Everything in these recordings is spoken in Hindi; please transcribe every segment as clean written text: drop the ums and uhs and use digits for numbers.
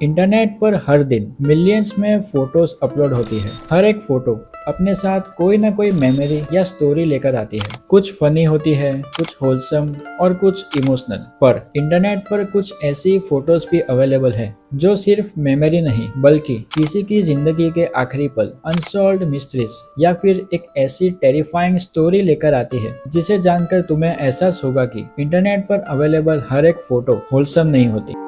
इंटरनेट पर हर दिन मिलियंस में फोटोज अपलोड होती है। हर एक फोटो अपने साथ कोई ना कोई मेमोरी या स्टोरी लेकर आती है। कुछ फनी होती है, कुछ होलसम और कुछ इमोशनल। पर इंटरनेट पर कुछ ऐसी फोटोज भी अवेलेबल है जो सिर्फ मेमोरी नहीं बल्कि किसी की जिंदगी के आखिरी पल, अनसॉल्व्ड मिस्ट्रीज या फिर एक ऐसी टेरिफाइंग स्टोरी लेकर आती है जिसे जानकर तुम्हें एहसास होगा कि इंटरनेट पर अवेलेबल हर एक फोटो होलसम नहीं होती।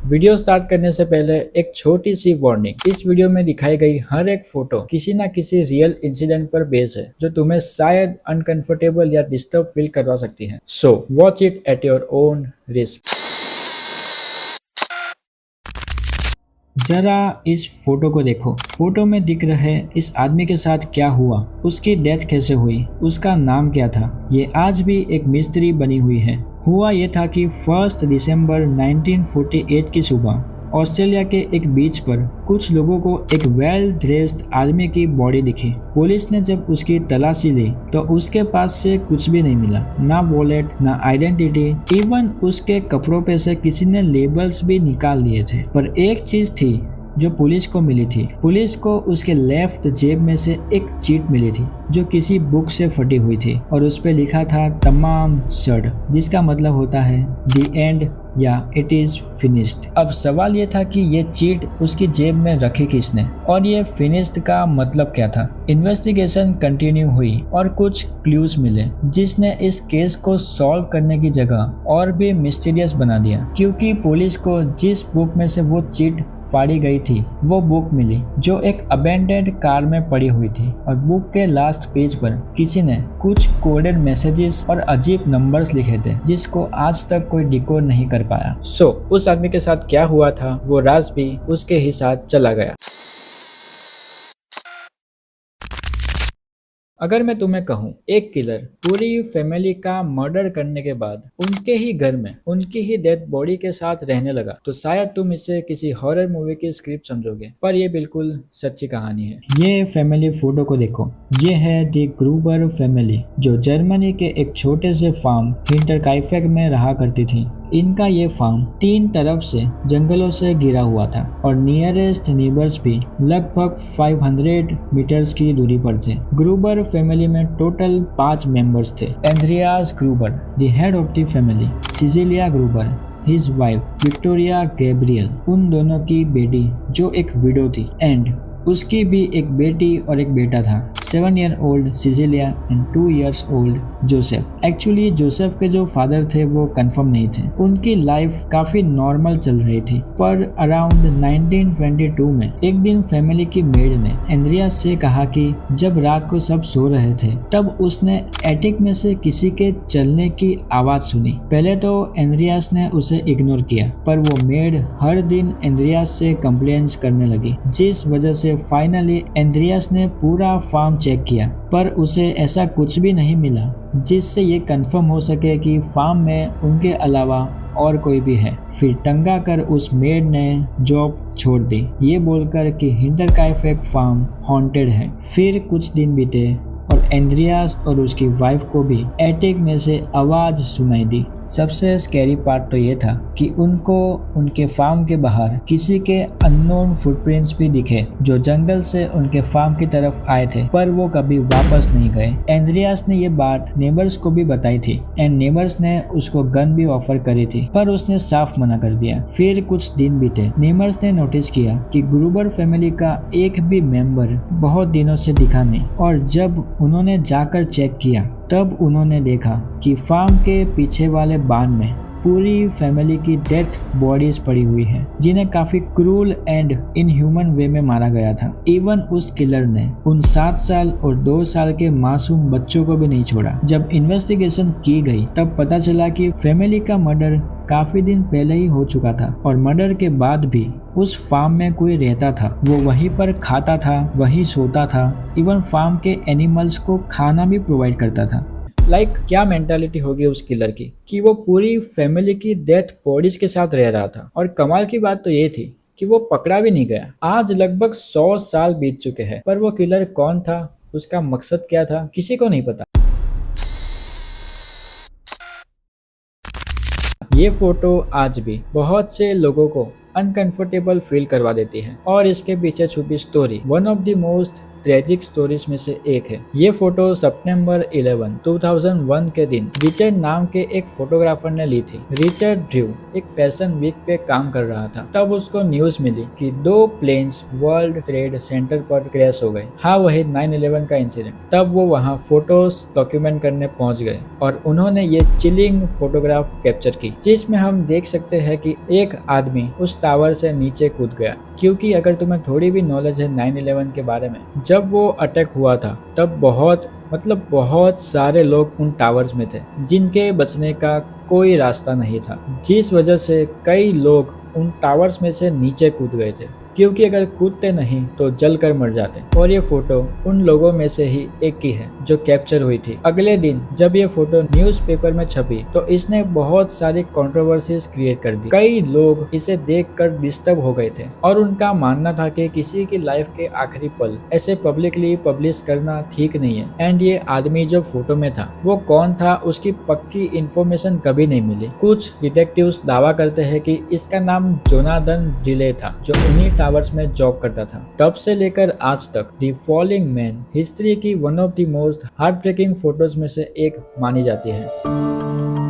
वीडियो स्टार्ट करने से पहले एक छोटी सी वार्निंग। इस वीडियो में दिखाई गई हर एक फोटो किसी न किसी रियल इंसिडेंट पर बेस्ड है जो तुम्हें शायद अनकंफर्टेबल या डिस्टर्ब फील करवा सकती है। So watch it at your own risk. जरा इस फोटो को देखो। फोटो में दिख रहे इस आदमी के साथ क्या हुआ, उसकी डेथ कैसे हुई, उसका नाम क्या था, ये आज भी एक मिस्ट्री बनी हुई है। हुआ ये था कि 1 दिसंबर 1948 की सुबह ऑस्ट्रेलिया के एक बीच पर कुछ लोगों को एक वेल ड्रेस्ड आदमी की बॉडी दिखी। पुलिस ने जब उसकी तलाशी ली तो उसके पास से कुछ भी नहीं मिला, ना वॉलेट, ना आइडेंटिटी, इवन उसके कपड़ों पे से किसी ने लेबल्स भी निकाल लिए थे। पर एक चीज थी जो पुलिस को मिली थी। पुलिस को उसके लेफ्ट जेब में से एक चीट मिली थी जो किसी बुक से फटी हुई थी और उस पे लिखा था तमाम सड, जिसका मतलब होता है द एंड या इट इज फिनिश्ड। अब सवाल ये था कि ये चीट उसकी जेब में रखी किसने और ये फिनिश्ड का मतलब क्या था। इन्वेस्टिगेशन कंटिन्यू हुई और कुछ क्लूज मिले जिसने इस केस को सॉल्व करने की जगह और भी मिस्टीरियस बना दिया, क्योंकि पुलिस को जिस बुक में से वो चीट फाड़ी गई थी वो बुक मिली जो एक अबेंडेड कार में पड़ी हुई थी और बुक के लास्ट पेज पर किसी ने कुछ कोडेड मैसेजेस और अजीब नंबर्स लिखे थे जिसको आज तक कोई डिकोड नहीं कर पाया। सो उस आदमी के साथ क्या हुआ था वो राज भी उसके ही साथ चला गया। अगर मैं तुम्हें कहूँ एक किलर पूरी फैमिली का मर्डर करने के बाद उनके ही घर में उनकी ही डेड बॉडी के साथ रहने लगा तो शायद तुम इसे किसी हॉरर मूवी की स्क्रिप्ट समझोगे, पर यह बिल्कुल सच्ची कहानी है। ये फैमिली फोटो को देखो। ये है दी ग्रूबर फैमिली जो जर्मनी के एक छोटे से फार्म हिंटरकाइफेक में रहा करती थी। इनका ये फार्म 3 तरफ से जंगलों से घिरा हुआ था और नियरेस्ट नेबर्स भी लगभग 500 मीटर्स की दूरी पर थे। ग्रूबर फैमिली में टोटल 5 मेंबर्स थे। Andreas Gruber the head of the family, Cecilia Gruber his wife Victoria Gabriel, उन दोनों की बेटी जो एक विडो थी, एंड उसकी भी एक बेटी और एक बेटा था, 7 year old Sicilia and 2 years old Joseph. Actually Joseph के जो फादर थे वो कंफर्म नहीं थे। उनकी लाइफ काफी नॉर्मल चल रही थी, पर अराउंड 1922 में एक दिन फैमिली की मेड ने एंड्रियास से कहा कि जब रात को सब सो रहे थे तब उसने एटिक में से किसी के चलने की आवाज सुनी। पहले तो एंड्रियास ने उसे इग्नोर किया, पर वो मेड हर दिन एंड्रियास से कंप्लेंट्स करने लगी, जिस वजह से फाइनली एंड्रियास ने पूरा फार्म चेक किया, पर उसे ऐसा कुछ भी नहीं मिला जिससे ये कंफर्म हो सके कि फार्म में उनके अलावा और कोई भी है। फिर तंगा कर उस मेड ने जॉब छोड़ दी, ये बोलकर कि हिंटरकाइफेक फार्म हॉन्टेड है। फिर कुछ दिन बीते और एंड्रियास और उसकी वाइफ को भी एटिक में से आवाज सुनाई दी। सबसे स्कैरी पार्ट तो ये था कि उनको उनके फार्म के बाहर किसी के अननोन फुटप्रिंट्स भी दिखे जो जंगल से उनके फार्म की तरफ आए थे, पर वो कभी वापस नहीं गए। एंड्रियास ने ये बात नेबर्स को भी बताई थी एंड नेबर्स ने उसको गन भी ऑफर करी थी, पर उसने साफ मना कर दिया। फिर कुछ दिन बीते। नेबर्स ने नोटिस किया कि ग्रूबर फैमिली का एक भी मेंबर बहुत दिनों से दिखा नहीं, और जब उन्होंने जाकर चेक किया तब उन्होंने देखा कि फार्म के पीछे वाले बान में पूरी फैमिली की डेथ बॉडीज पड़ी हुई हैं, जिन्हें काफी क्रूल एंड इनह्यूमन वे में मारा गया था। इवन उस किलर ने उन 7 साल और 2 साल के मासूम बच्चों को भी नहीं छोड़ा। जब इन्वेस्टिगेशन की गई तब पता चला कि फैमिली का मर्डर काफी दिन पहले ही हो चुका था और मर्डर के बाद भी उस फार्म में कोई रहता था। वो वहीं पर खाता था, वहीं सोता था, इवन फार्म के एनिमल्स को खाना भी प्रोवाइड करता था। क्या मेंटालिटी होगी उस किलर की कि वो पूरी फैमिली की डेथ बॉडीज के साथ रह रहा था। और कमाल की बात तो ये थी कि वो पकड़ा भी नहीं गया। आज लगभग 100 साल बीत चुके हैं, पर वो किलर कौन था, उसका मकसद क्या था, किसी को नहीं पता। ये फोटो आज भी बहुत से लोगों को अनकंफर्टेबल फील करवा देती है और इसके पीछे छुपी story one of the most tragic stories में से एक है। ये फोटो सितंबर 11, 2001 के दिन रिचर्ड नाम के एक फोटोग्राफर ने ली थी। रिचर्ड ड्रू एक फैशन वीक पे काम कर रहा था, तब उसको न्यूज मिली कि 2 प्लेन्स वर्ल्ड ट्रेड सेंटर पर क्रैश हो गए। हाँ, वही 9/11 का इंसिडेंट। तब वो वहाँ फोटोज डॉक्यूमेंट करने पहुंच गए और उन्होंने ये चिलिंग फोटोग्राफ कैप्चर की, जिसमें हम देख सकते हैं कि एक आदमी उस टावर से नीचे कूद गया। क्योंकि अगर तुम्हें थोड़ी भी नॉलेज है 9/11 के बारे में, जब वो अटैक हुआ था तब बहुत सारे लोग उन टावर्स में थे जिनके बचने का कोई रास्ता नहीं था, जिस वजह से कई लोग उन टावर्स में से नीचे कूद गए थे, क्योंकि अगर कूदते नहीं तो जलकर मर जाते। और ये फोटो उन लोगों में से ही एक की है जो कैप्चर हुई थी। अगले दिन जब ये फोटो न्यूज़पेपर में छपी तो इसने बहुत सारी कंट्रोवर्सीज क्रिएट कर दी। कई लोग इसे देखकर डिस्टर्ब हो गए थे और उनका मानना था कि किसी की लाइफ के आखिरी पल ऐसे पब्लिकली पब्लिश करना ठीक नहीं है। एंड ये आदमी जो फोटो में था वो कौन था, उसकी पक्की इंफॉर्मेशन कभी नहीं मिली। कुछ डिटेक्टिव्स दावा करते हैं कि इसका नाम जोनाथन ब्रिले था, जो उन्हीं टावर्स में जॉब करता था। तब से लेकर आज तक द फॉलिंग मैन हिस्ट्री की one of the most heart breaking photos में से एक मानी जाती है।